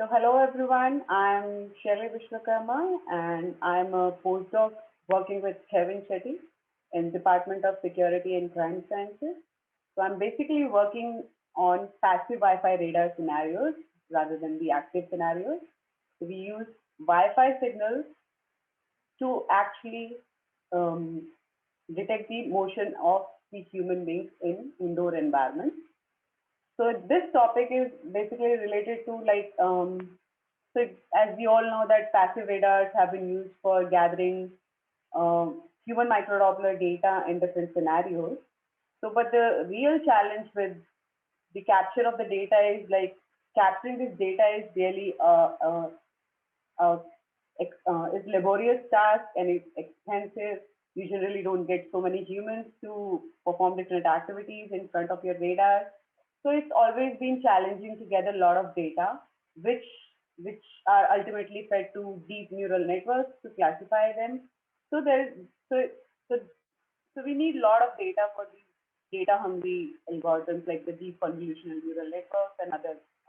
So hello everyone, I'm Shelly Vishwakarma and I'm a postdoc working with Kevin Shetty in Department of Security and Crime Sciences. So I'm basically working on passive Wi-Fi radar scenarios rather than the active scenarios. So we use Wi-Fi signals to actually um, detect the motion of the human beings in indoor environments. So this topic is basically related to so as we all know that passive radars have been used for gathering human microdoppler data in different scenarios. So, but the real challenge with the capture of the data is like capturing this data is really a is laborious task and it's expensive. You generally don't get so many humans to perform different activities in front of your radar. So it's always been challenging to gather a lot of data, which which are ultimately fed to deep neural networks to classify them. So there so so so we need a lot of data for these data hungry algorithms like the deep convolutional neural networks and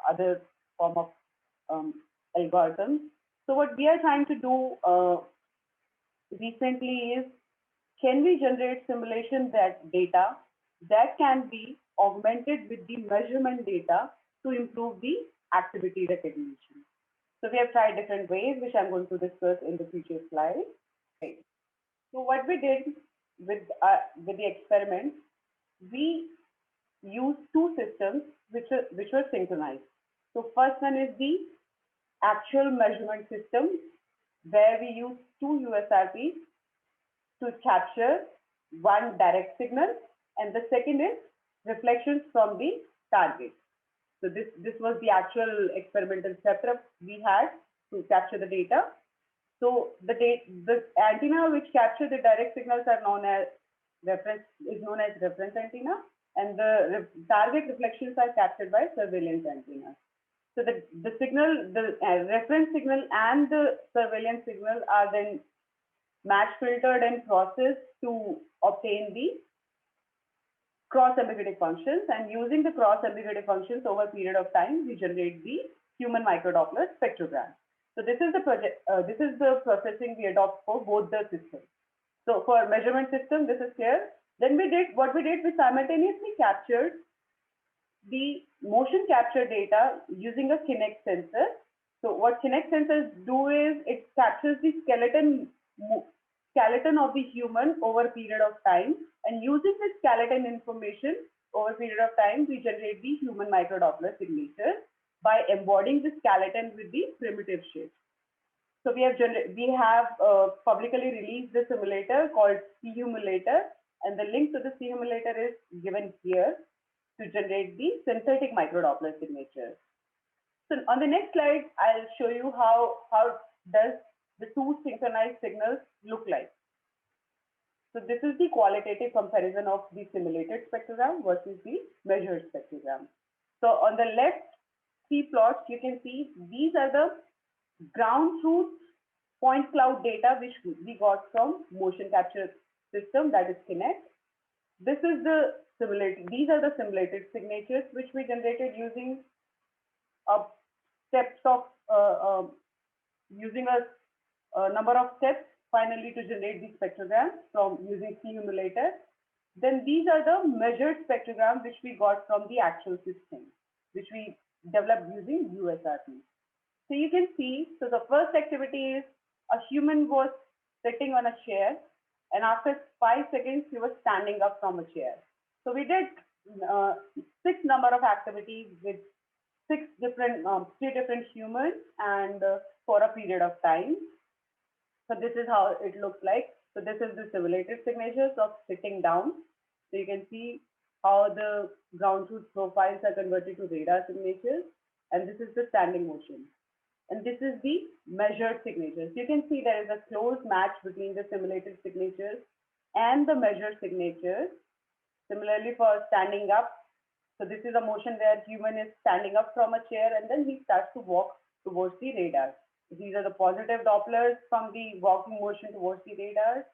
other form of um, algorithms. So what we are trying to do recently is, can we generate simulation that data that can be augmented with the measurement data to improve the activity recognition? So we have tried different ways, which I'm going to discuss in the future slides. Right. So what we did with the experiment, we used two systems which were synchronized. So first one is the actual measurement system, where we use two USRPs to capture one direct signal, and the second is reflections from the target. So this was the actual experimental setup we had to capture the data. So the antenna which capture the direct signals are known as reference antenna, and the target reflections are captured by surveillance antenna. So the signal, the reference signal and the surveillance signal are then match filtered and processed to obtain the cross-ambiguity functions. And using the cross-ambiguity functions over a period of time, we generate the human microdoppler spectrogram. So this is the processing we adopt for both the systems. So for measurement system, this is clear. Then we simultaneously captured the motion capture data using a Kinect sensor. So what Kinect sensors do is it captures the skeleton of the human over a period of time, and using this skeleton information over a period of time, we generate the human microdoppler signature by embodying the skeleton with the primitive shift. So we have publicly released the simulator called SeeHumulator, and the link to the SeeHumulator is given here to generate the synthetic microdoppler signature. So on the next slide, I'll show you how does the two synchronized signals look like. So this is the qualitative comparison of the simulated spectrogram versus the measured spectrogram. So on the left three plots, you can see these are the ground truth point cloud data which we got from motion capture system, that is Kinect. This is the these are the simulated signatures which we generated using steps of using a number of steps finally to generate the spectrogram from using SeeHumulator. Then these are the measured spectrogram which we got from the actual system, which we developed using USRP. So you can see, so the first activity is a human was sitting on a chair, and after 5 seconds, he was standing up from a chair. So we did 6 number of activities with 3 different humans and for a period of time. So this is how it looks like. So this is the simulated signatures of sitting down. So you can see how the ground truth profiles are converted to radar signatures, and this is the standing motion. And this is the measured signatures. You can see there is a close match between the simulated signatures and the measured signatures. Similarly for standing up, so this is a motion where human is standing up from a chair and then he starts to walk towards the radar. These are the positive Dopplers from the walking motion towards the radar,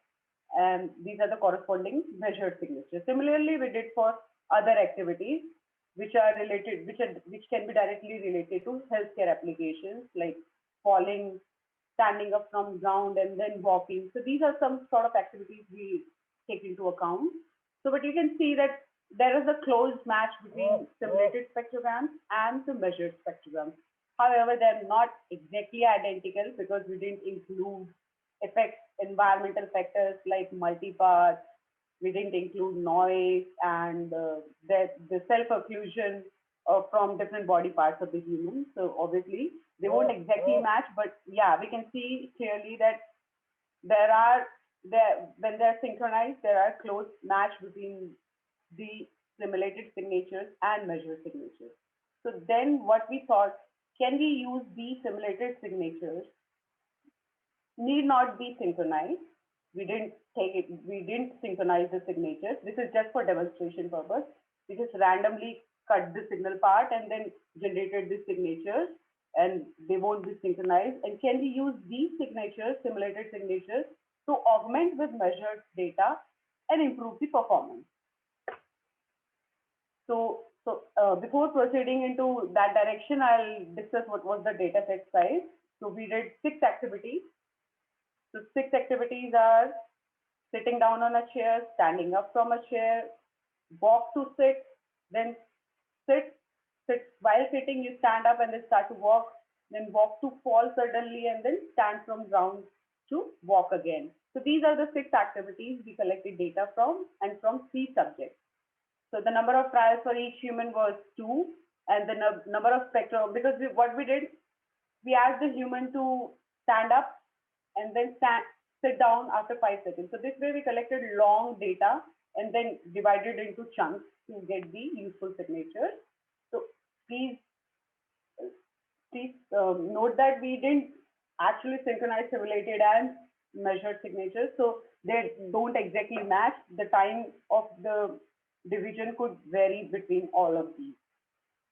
and these are the corresponding measured signatures. Similarly, we did for other activities. which are related, which can be directly related to healthcare applications like falling, standing up from ground, and then walking. So these are some sort of activities we take into account. So, but you can see that there is a close match between simulated spectrograms and the measured spectrograms. However, they're not exactly identical because we didn't include effects, environmental factors like multipath. We didn't include noise and the self-occlusion from different body parts of the human. So obviously, they won't exactly match, but yeah, we can see clearly that there are when they're synchronized, there are close match between the simulated signatures and measured signatures. So then what we thought, can we use these simulated signatures, need not be synchronized. We didn't synchronize the signatures. This is just for demonstration purpose. We just randomly cut the signal part and then generated the signatures, and they won't be synchronized. And can we use these signatures, simulated signatures, to augment with measured data and improve the performance? So before proceeding into that direction, I'll discuss what was the data set size. So we did 6 activities. So 6 activities are sitting down on a chair, standing up from a chair, walk to sit, then sit. While sitting, you stand up and then start to walk, then walk to fall suddenly, and then stand from ground to walk again. So these are the 6 activities we collected data from, and from 3 subjects. So the number of trials for each human was 2, and the number of spectrum, because what we did, we asked the human to stand up and then sit down after 5 seconds. So this way we collected long data and then divided into chunks to get the useful signatures. So please note that we didn't actually synchronize simulated and measured signatures, so they don't exactly match. The time of the division could vary between all of these.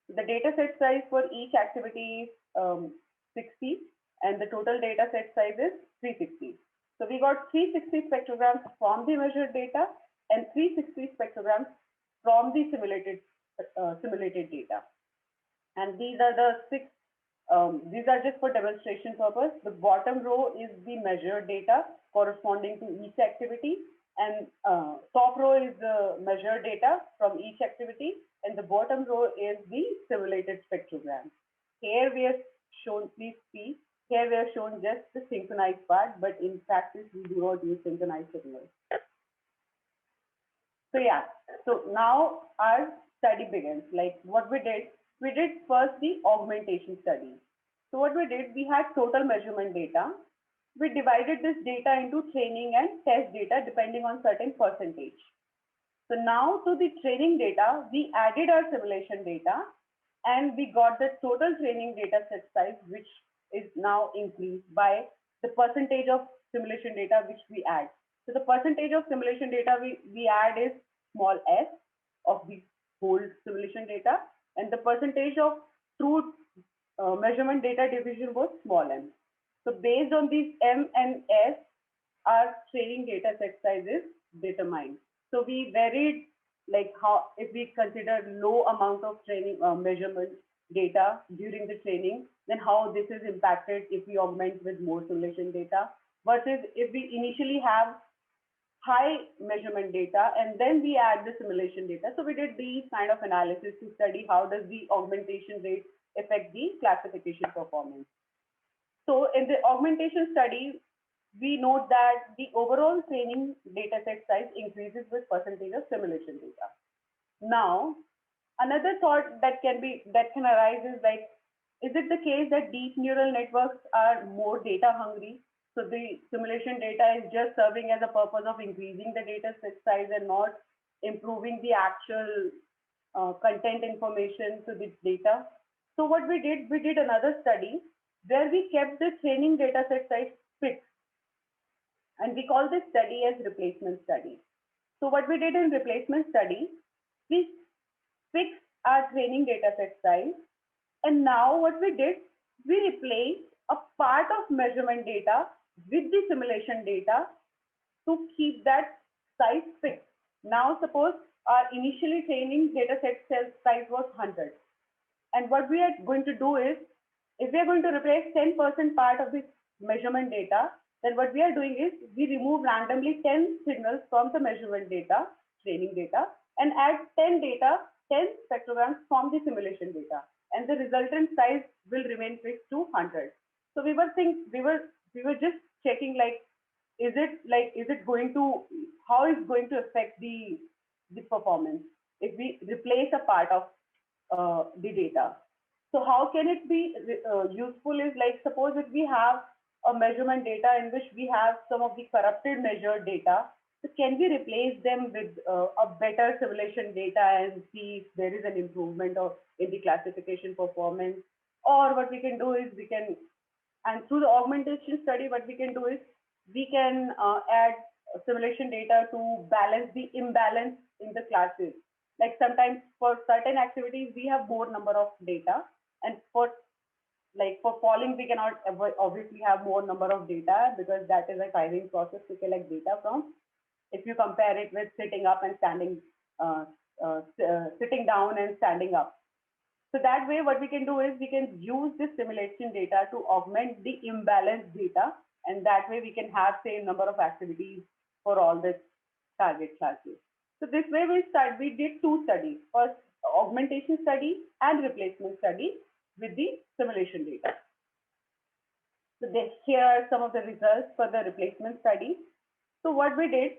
The data set size for each activity is 60, and the total data set size is 360. So we got 360 spectrograms from the measured data and 360 spectrograms from the simulated data. And these are the 6. These are just for demonstration purpose. The bottom row is the measured data corresponding to each activity, and top row is the measured data from each activity, and the bottom row is the simulated spectrogram. Here we have shown, please see, here we have shown just the synchronized part, but in practice we do not use synchronized signals. So yeah, so now our study begins. Like what we did first the augmentation study. So what we did, we had total measurement data. We divided this data into training and test data depending on certain percentage. So now to the training data, we added our simulation data, and we got the total training data set size, which is now increased by the percentage of simulation data which we add. So the percentage of simulation data we add is small s of the whole simulation data, and the percentage of true measurement data division was small m. So based on these m and s, our training data set size is determined. So we varied, like how if we consider low amount of training measurement data during the training, then how this is impacted if we augment with more simulation data, versus if we initially have high measurement data and then we add the simulation data. So we did these kind of analysis to study how does the augmentation rate affect the classification performance. So in the augmentation study, we note that the overall training data set size increases with percentage of simulation data. Now, another thought that can arise is like, is it the case that deep neural networks are more data hungry? So the simulation data is just serving as a purpose of increasing the data set size and not improving the actual content information to the data. So what we did another study where we kept the training data set size fixed. And we call this study as replacement study. So what we did in replacement study, we fixed our training data set size. And now what we did, we replaced a part of measurement data with the simulation data to keep that size fixed. Now suppose our initially training data set size was 100. And what we are going to do is, if we are going to replace 10% part of this measurement data, then what we are doing is we remove randomly 10 signals from the measurement data, training data, and add 10 spectrograms from the simulation data. And the resultant size will remain fixed to 100. So we were just checking is it going to, how is going to affect the performance if we replace a part of the data. So how can it be useful is, like, suppose if we have a measurement data in which we have some of the corrupted measured data, so can we replace them with a better simulation data and see if there is an improvement in the classification performance? Or what we can do is and through the augmentation study, what we can do is we can add simulation data to balance the imbalance in the classes. Like sometimes for certain activities, we have more number of data, and for polling, we cannot obviously have more number of data because that is a tiring process to collect data from. If you compare it with sitting up and standing, sitting down and standing up. So that way, what we can do is we can use this simulation data to augment the imbalanced data, and that way we can have same number of activities for all the target classes. So this way we did two studies: first augmentation study and replacement study with the simulation data. So here are some of the results for the replacement study. So what we did,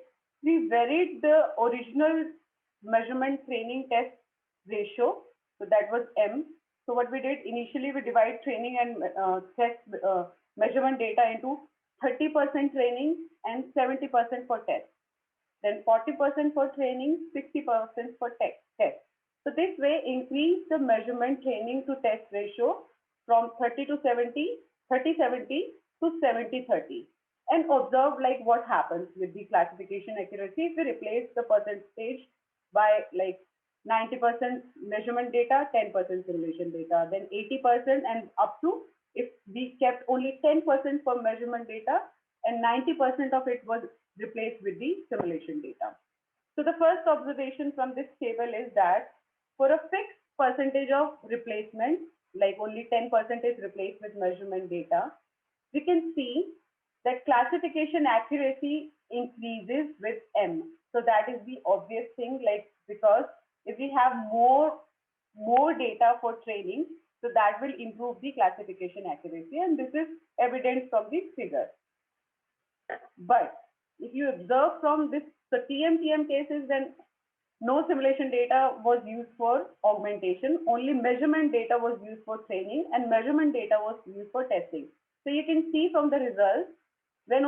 we varied the original measurement training test ratio. So that was M. So what we did initially, we divide training and test measurement data into 30% training and 70% for test. Then 40% for training, 60% for test. So this way increase the measurement training to test ratio from 30 to 70, 30-70 to 70-30. And observe like what happens with the classification accuracy if we replace the percentage by like 90% measurement data, 10% simulation data, then 80% and up to, if we kept only 10% for measurement data and 90% of it was replaced with the simulation data. So the first observation from this table is that for a fixed percentage of replacement, like only 10% is replaced with measurement data, we can see that classification accuracy increases with M. So that is the obvious thing, like, because if we have more data for training, so that will improve the classification accuracy, and this is evident from this figure. But if you observe from this, the TM cases, then no simulation data was used for augmentation, only measurement data was used for training, and measurement data was used for testing. So you can see from the results, when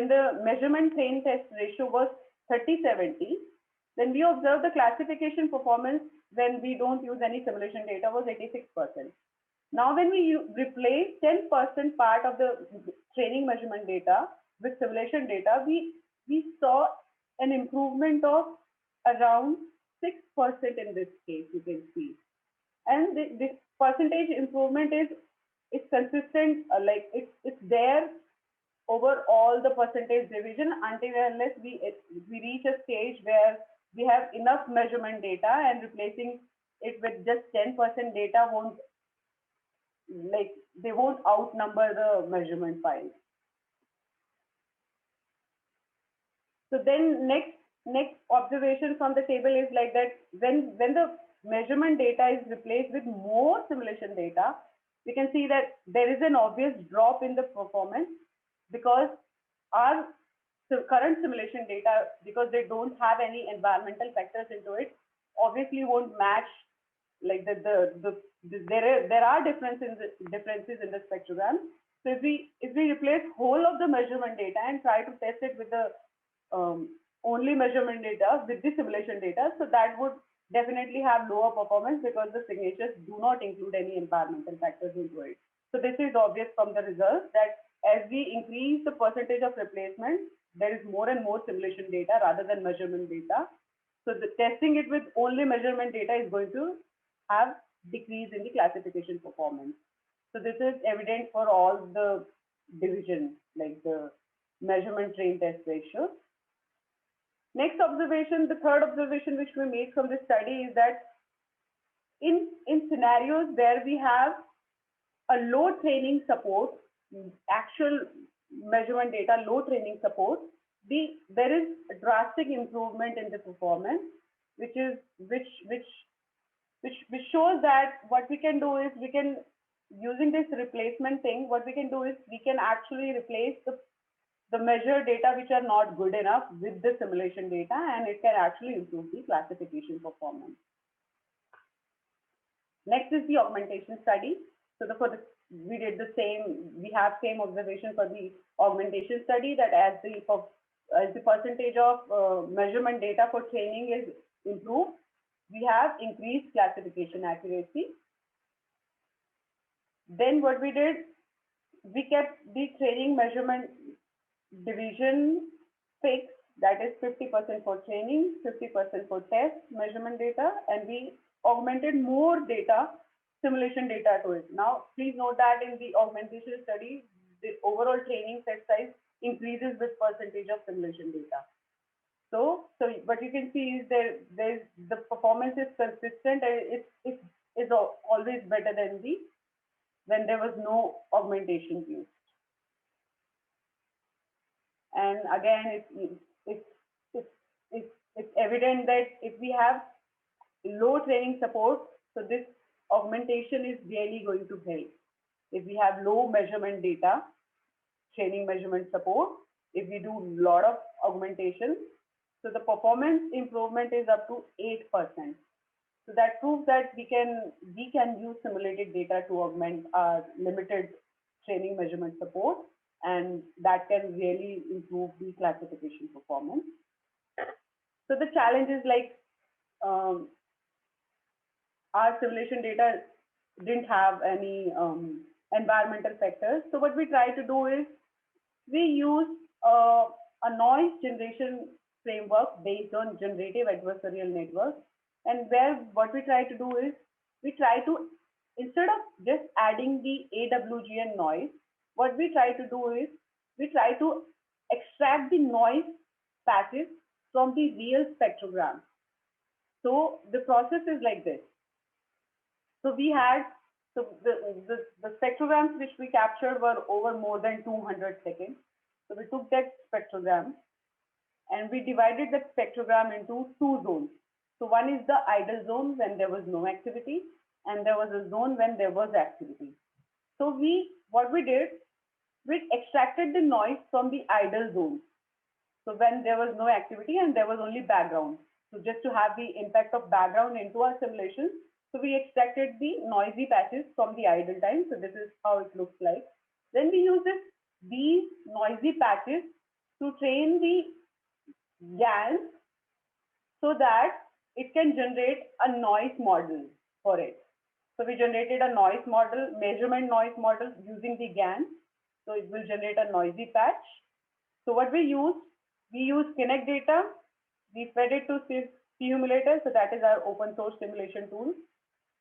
the measurement train test ratio was 30-70, then we observe the classification performance when we don't use any simulation data was 86%. Now, when we replace 10% part of the training measurement data with simulation data, we saw an improvement of around 6% in this case, you can see. And this percentage improvement is consistent, like it's there over all the percentage division until unless we reach a stage where we have enough measurement data, and replacing it with just 10% data they won't outnumber the measurement files. So then next observation from the table is like that when the measurement data is replaced with more simulation data, we can see that there is an obvious drop in the performance, because our current simulation data, because they don't have any environmental factors into it, obviously won't match. Like there are differences in the spectrogram. So if we replace whole of the measurement data and try to test it with the only measurement data with the simulation data, so that would definitely have lower performance because the signatures do not include any environmental factors into it. So this is obvious from the results that as we increase the percentage of replacement, there is more and more simulation data rather than measurement data. So the testing it with only measurement data is going to have decrease in the classification performance. So this is evident for all the divisions, like the measurement train test ratio. Next observation, the third observation which we made from this study is that in scenarios where we have a low training support, actual measurement data, low training support, there is a drastic improvement in the performance, which shows that what we can do is we can, using this replacement thing, what we can do is we can actually replace the measured data which are not good enough with the simulation data, and it can actually improve the classification performance. Next is the augmentation study. So we did the same, we have same observation for the augmentation study, that as the percentage of measurement data for training is improved, we have increased classification accuracy. Then what we did, we kept the training measurement division fixed, that is 50% for training, 50% for test measurement data, and we augmented more data, simulation data to it. Now, please note that in the augmentation study, the overall training set size increases with percentage of simulation data. So what you can see is the performance is consistent, and it's always better than when there was no augmentation used. And again, it's evident that if we have low training support, so this augmentation is really going to help. If we have low measurement data, training measurement support, if we do a lot of augmentation, so the performance improvement is up to 8%. So that proves that we can use simulated data to augment our limited training measurement support, and that can really improve the classification performance. So the challenge is like our simulation data didn't have any environmental factors. So what we try to do is we use a noise generation framework based on generative adversarial networks. And what we try to do is we try to, instead of just adding the AWGN noise, what we try to do is we try to extract the noise patches from the real spectrogram. So the process is like this. So we had, so the spectrograms which we captured were over more than 200 seconds. So we took that spectrogram and we divided that spectrogram into two zones. So one is the idle zone when there was no activity, and there was a zone when there was activity. So what we did, we extracted the noise from the idle zone. So when there was no activity and there was only background. So just to have the impact of background into our simulation, so we extracted the noisy patches from the idle time. So this is how it looks like. Then we use these noisy patches to train the GANs so that it can generate a noise model for it. So we generated a noise model, measurement noise model using the GAN. So it will generate a noisy patch. So what we use Kinect data. We fed it to Simulator. So that is our open source simulation tool.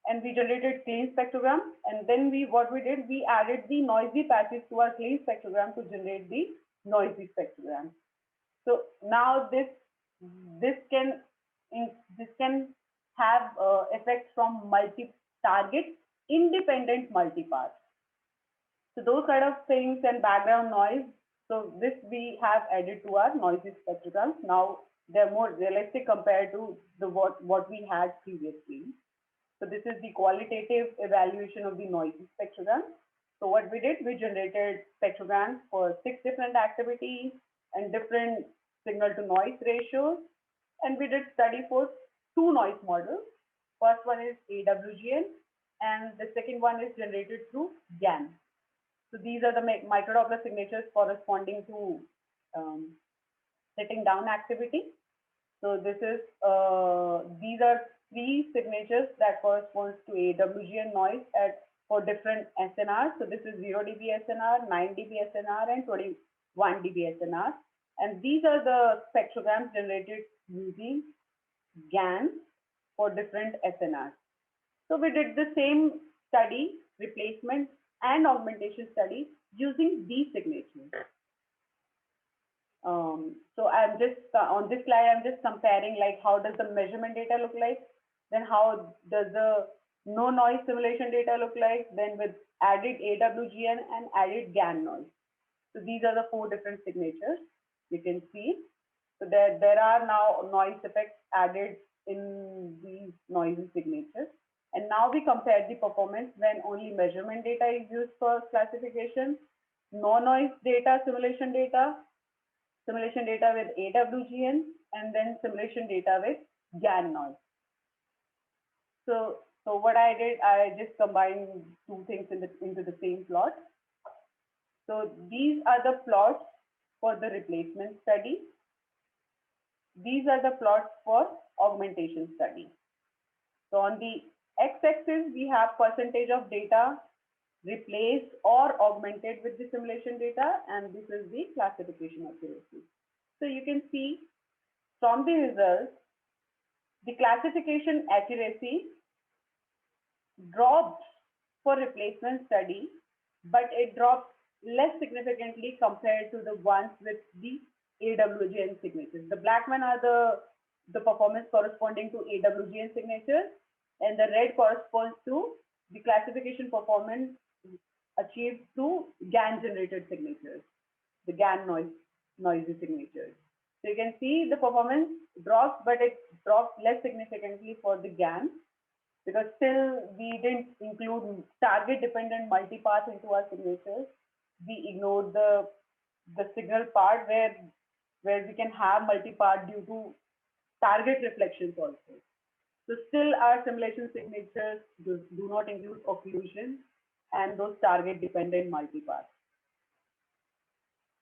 And we generated clean spectrogram. And then what we did, we added the noisy patches to our clean spectrogram to generate the noisy spectrogram. So now this can have effects from multi-target independent multipath. So those kind of things and background noise. So this we have added to our noisy spectrograms. Now they're more realistic compared to what we had previously. So this is the qualitative evaluation of the noisy spectrogram. So what we did, we generated spectrograms for 6 different activities and different signal to noise ratios. And we did study for 2 noise models. First one is AWGN, and the second one is generated through GAN. So these are the microdoppler signatures corresponding to setting down activity. So this is these are 3 signatures that corresponds to AWGN noise for different SNRs. So this is 0 dB SNR, 9 dB SNR, and 21 dB SNR. And these are the spectrograms generated using GAN for different SNRs. So we did the same study, replacement and augmentation study using these signatures. So I'm just on this slide, I'm just comparing like how does the measurement data look like, then how does the no noise simulation data look like, then with added AWGN and added GAN noise. So these are the four different signatures you can see. So there are now noise effects added in these noisy signatures. And now we compare the performance when only measurement data is used for classification, no noise data, simulation data with AWGN, and then simulation data with GAN noise. So what I did, I just combined two things into the same plot. So these are the plots for the replacement study. These are the plots for augmentation study. So on the x-axis, we have percentage of data replaced or augmented with the simulation data, and this is the classification accuracy. So you can see from the results, the classification accuracy dropped for replacement study, but it dropped less significantly compared to the ones with the AWGN signatures. The black one are the performance corresponding to AWGN signatures, and the red corresponds to the classification performance achieved through GAN generated signatures, the GAN noisy signatures. So you can see the performance drops, but it drops less significantly for the GAN, because still we didn't include target dependent multipath into our signatures. We ignored the signal part where we can have multipath due to target reflections also. So still our simulation signatures do not include occlusion and those target dependent multipaths.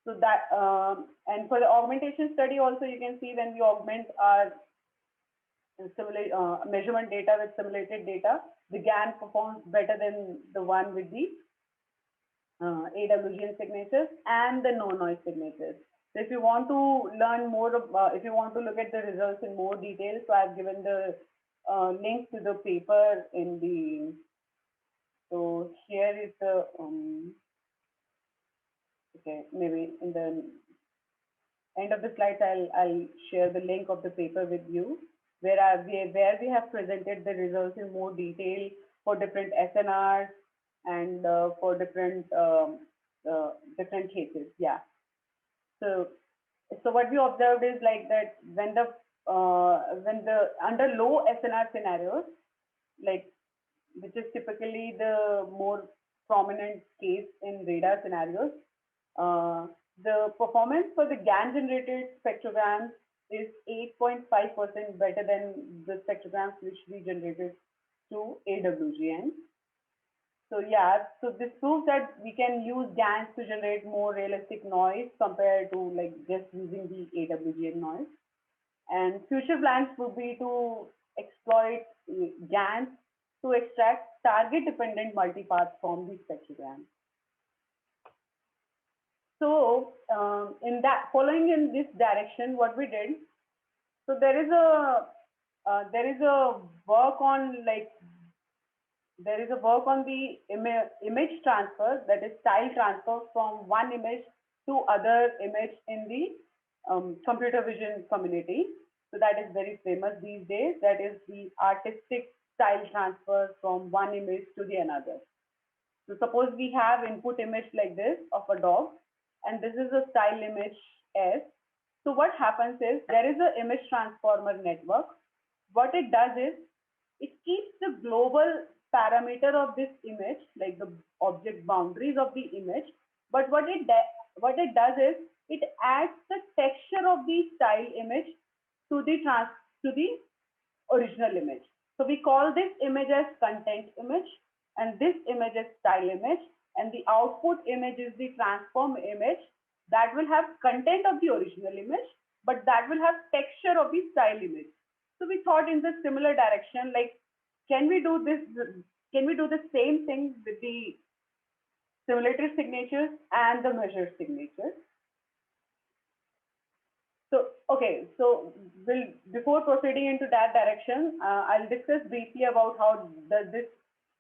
So that, and for the augmentation study also, you can see when we augment our measurement data with simulated data, the GAN performs better than the one with the AWGN signatures and the no noise signatures. So if you want to learn more, if you want to look at the results in more detail, so I've given the link to the paper in the, so here is the, okay, maybe in the end of the slides, I'll share the link of the paper with you, where we have presented the results in more detail for different SNRs and for different cases. Yeah. So what we observed is like that when the under low SNR scenarios, like which is typically the more prominent case in radar scenarios, the performance for the GAN generated spectrograms is 8.5% better than the spectrograms which we generated through AWGN. So yeah, so this proves that we can use GANs to generate more realistic noise compared to like just using the AWGN noise. And future plans would be to exploit GANs to extract target-dependent multipaths from the spectrogram. So following in this direction, what we did, so there is a work on the image transfer, that is style transfer from one image to other image in the computer vision community. So that is very famous these days. That is the artistic style transfer from one image to the another. So suppose we have input image like this of a dog, and this is a style image S. So what happens is there is an image transformer network. What it does is it keeps the global parameter of this image, like the object boundaries of the image. But what it does is it adds the texture of the style image to the original image. So we call this image as content image, and this image is style image, and the output image is the transform image that will have content of the original image, but that will have texture of the style image. So we thought in the similar direction, like, can we do this? Can we do the same thing with the simulated signatures and the measured signatures? So, okay, so before proceeding into that direction, I'll discuss briefly about how does this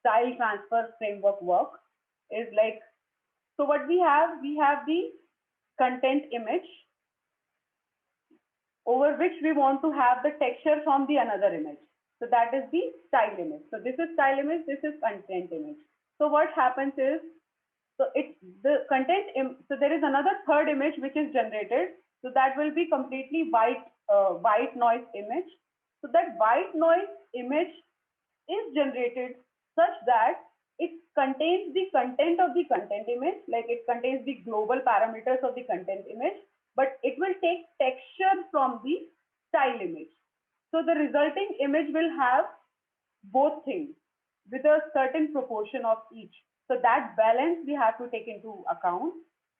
style transfer framework work. Is like, so what we have the content image, over which we want to have the texture from the another image. So that is the style image. So this is style image, this is content image. So what happens is, so it's the content, so there is another third image which is generated. So that will be completely white noise image. So that white noise image is generated such that it contains the content of the content image, like it contains the global parameters of the content image, but it will take texture from the style image. So the resulting image will have both things with a certain proportion of each. So that balance we have to take into account.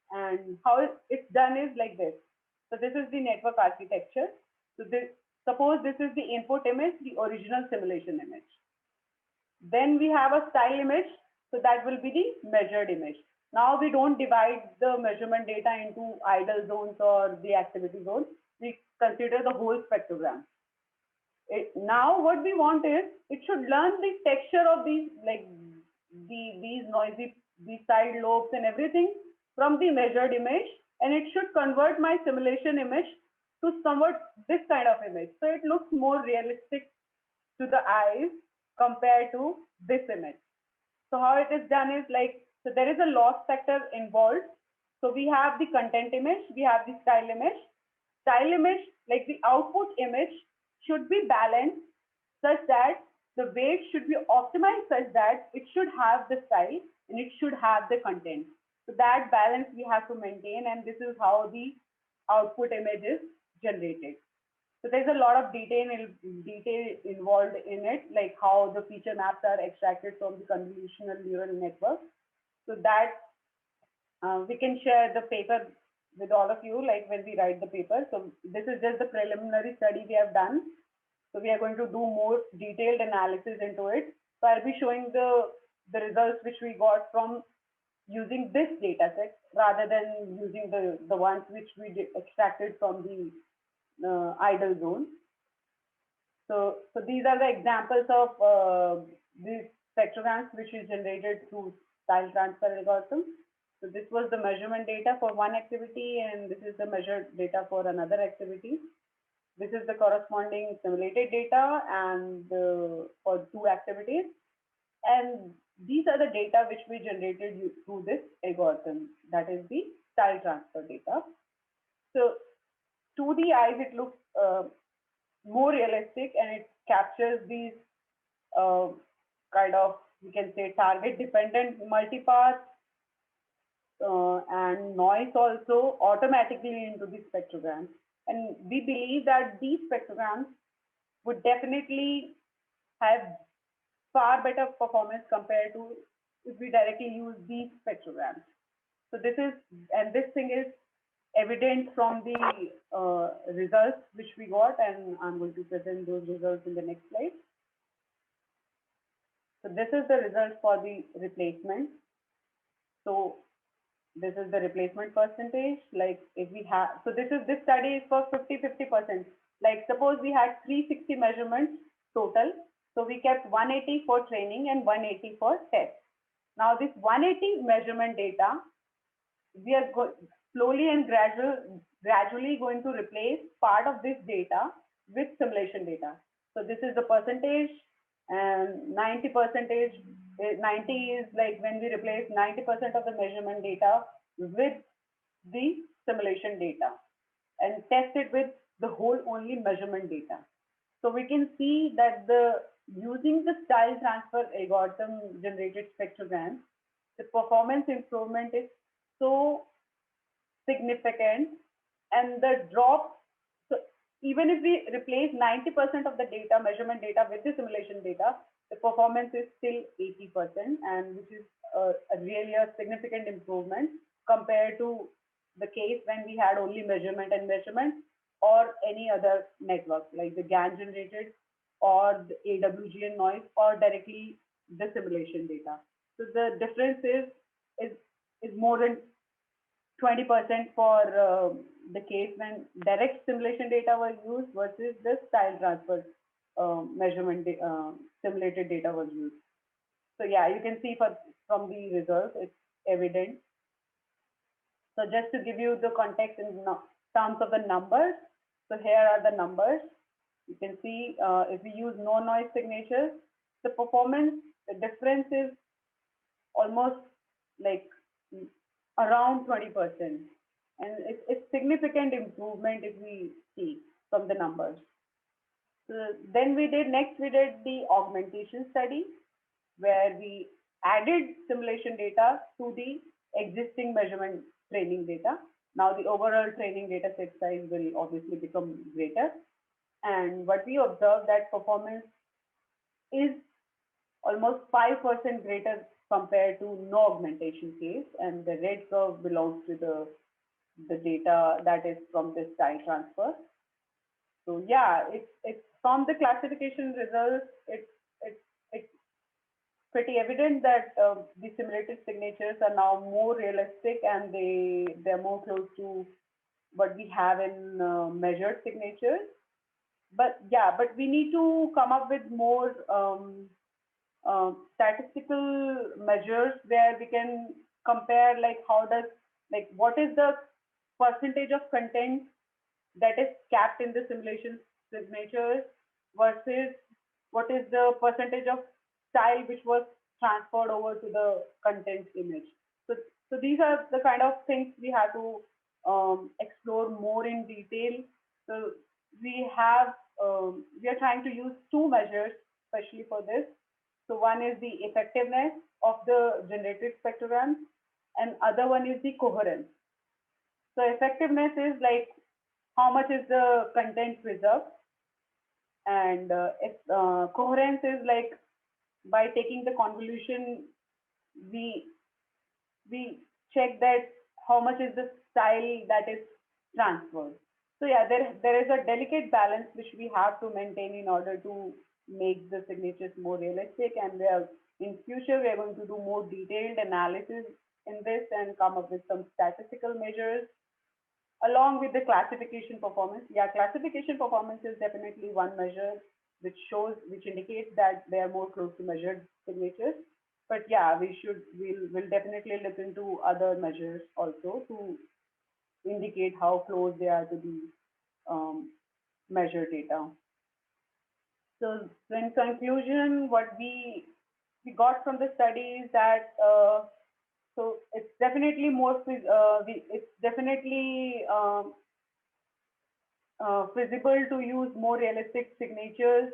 And how it's done is like this. So this is the network architecture. So suppose this is the input image, the original simulation image. Then we have a style image. So that will be the measured image. Now we don't divide the measurement data into idle zones or the activity zones. We consider the whole spectrogram. Now what we want is it should learn the texture of these, like these noisy, these side lobes and everything from the measured image, and it should convert my simulation image to somewhat this kind of image. So it looks more realistic to the eyes compared to this image. So how it is done is like, so there is a loss factor involved. So we have the content image, we have the style image. Style image, like the output image, should be balanced such that the weight should be optimized such that it should have the style and it should have the content. So that balance we have to maintain, and this is how the output image is generated. So there's a lot of detail involved in it, like how the feature maps are extracted from the convolutional neural network. So that we can share the paper with all of you, like when we write the paper. So this is just the preliminary study we have done. So we are going to do more detailed analysis into it. So I'll be showing the results which we got from using this data set rather than using the ones which we extracted from the idle zone. So these are the examples of these spectrograms which is generated through style transfer algorithm. So this was the measurement data for one activity, and this is the measured data for another activity. This is the corresponding simulated data and for two activities. And these are the data which we generated through this algorithm, that is the style transfer data. So to the eyes, it looks more realistic, and it captures these kind of, we can say, target dependent multipath and noise also automatically into the spectrogram. And we believe that these spectrograms would definitely have far better performance compared to if we directly use these spectrograms. So this is, and this thing is evident from the results which we got, and I'm going to present those results in the next slide. So this is the result for the replacement. So this is the replacement percentage. Like if we have, so this study is for 50-50%. Like suppose we had 360 measurements total. So we kept 180 for training and 180 for test. Now this 180 measurement data, we are slowly and gradually going to replace part of this data with simulation data. So this is the percentage, and 90 is like when we replace 90% of the measurement data with the simulation data and test it with the whole only measurement data. So we can see that using the style transfer algorithm generated spectrogram, the performance improvement is so significant, and the drop, so even if we replace 90% of the data, measurement data with the simulation data, the performance is still 80%, and which is really a significant improvement compared to the case when we had only measurement or any other network like the GAN generated or the AWGN noise or directly the simulation data. So the difference is more than 20% for the case when direct simulation data was used versus the style transfer simulated data was used. So yeah, you can see from the results, it's evident. So just to give you the context in terms of the numbers, So here are the numbers. You can see if we use no noise signatures, the performance, the difference is almost like around 20%. And it's significant improvement if we see from the numbers. So then next we did the augmentation study where we added simulation data to the existing measurement training data. Now the overall training data set size will obviously become greater. And what we observed that performance is almost 5% greater compared to no augmentation case. And the red curve belongs to the data that is from the style transfer. So yeah, it's from the classification results, it's pretty evident that the simulated signatures are now more realistic and they're more close to what we have in measured signatures. But yeah, but we need to come up with more statistical measures where we can compare like what is the percentage of content that is capped in the simulation signatures versus what is the percentage of style which was transferred over to the content image. So these are the kind of things we have to explore more in detail. So we are trying to use two measures especially for this. So one is the effectiveness of the generated spectrogram and other one is the coherence. So effectiveness is like how much is the content preserved, and coherence is like by taking the convolution, we check that how much is the style that is transferred. So yeah, there is a delicate balance which we have to maintain in order to make the signatures more realistic. And in future we are going to do more detailed analysis in this and come up with some statistical measures along with the classification performance. Yeah, classification performance is definitely one measure which indicates that they are more close to measured signatures. But yeah, we'll definitely look into other measures also to indicate how close they are to the measured data. So in conclusion, what we got from the study is that so it's definitely it's definitely feasible to use more realistic signatures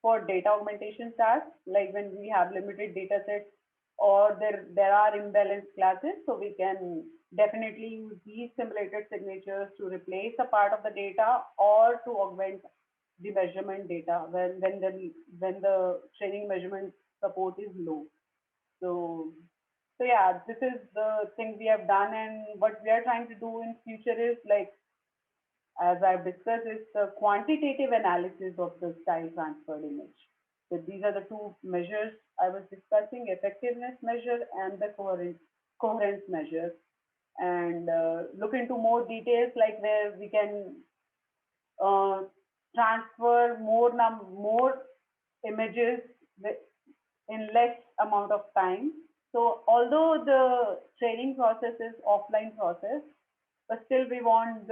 for data augmentation tasks, like when we have limited data sets or there are imbalanced classes. So we can definitely use these simulated signatures to replace a part of the data or to augment the measurement data when the training measurement support is low. So yeah, this is the thing we have done, and what we are trying to do in future is like, as I've discussed, is the quantitative analysis of the style transferred image. So these are the two measures I was discussing: effectiveness measure and the coherence measure. And look into more details like where we can transfer more images in less amount of time. So although the training process is offline process, but still we want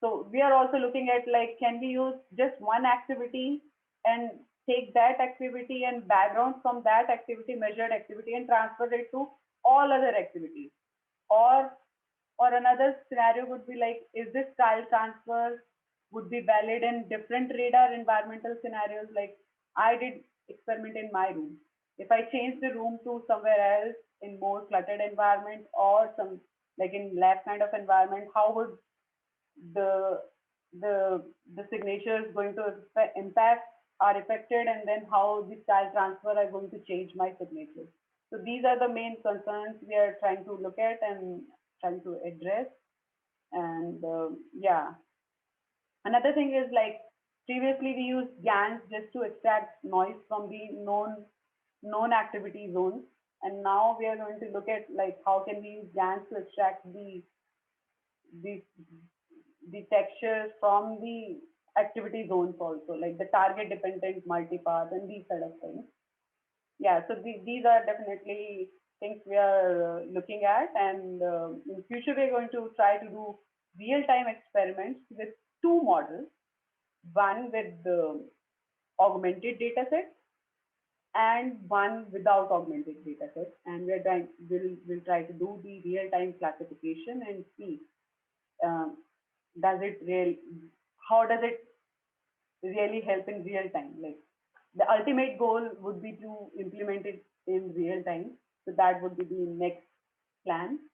so we are also looking at like, can we use just one activity and take that activity and background from that activity, measured activity, and transfer it to all other activities? Or another scenario would be like, is this style transfer would be valid in different radar environmental scenarios? Like I did experiment in my room. If I change the room to somewhere else in more cluttered environment or some like in lab kind of environment, how would the signatures going to impact are affected, and then how the style transfer are going to change my signature? So these are the main concerns we are trying to look at and trying to address. And yeah, another thing is like previously we used GANs just to extract noise from the known activity zones, and now we are going to look at like how can we use GANs to extract the the textures from the activity zones also, like the target dependent multipath and these sort of things. Yeah, so these are definitely things we are looking at, and in future we're going to try to do real-time experiments with two models, one with the augmented data set and one without augmented data set. And we'll try to do the real-time classification and see um, does it real how does it really help in real time. Like the ultimate goal would be to implement it in real time. So that would be the next plan.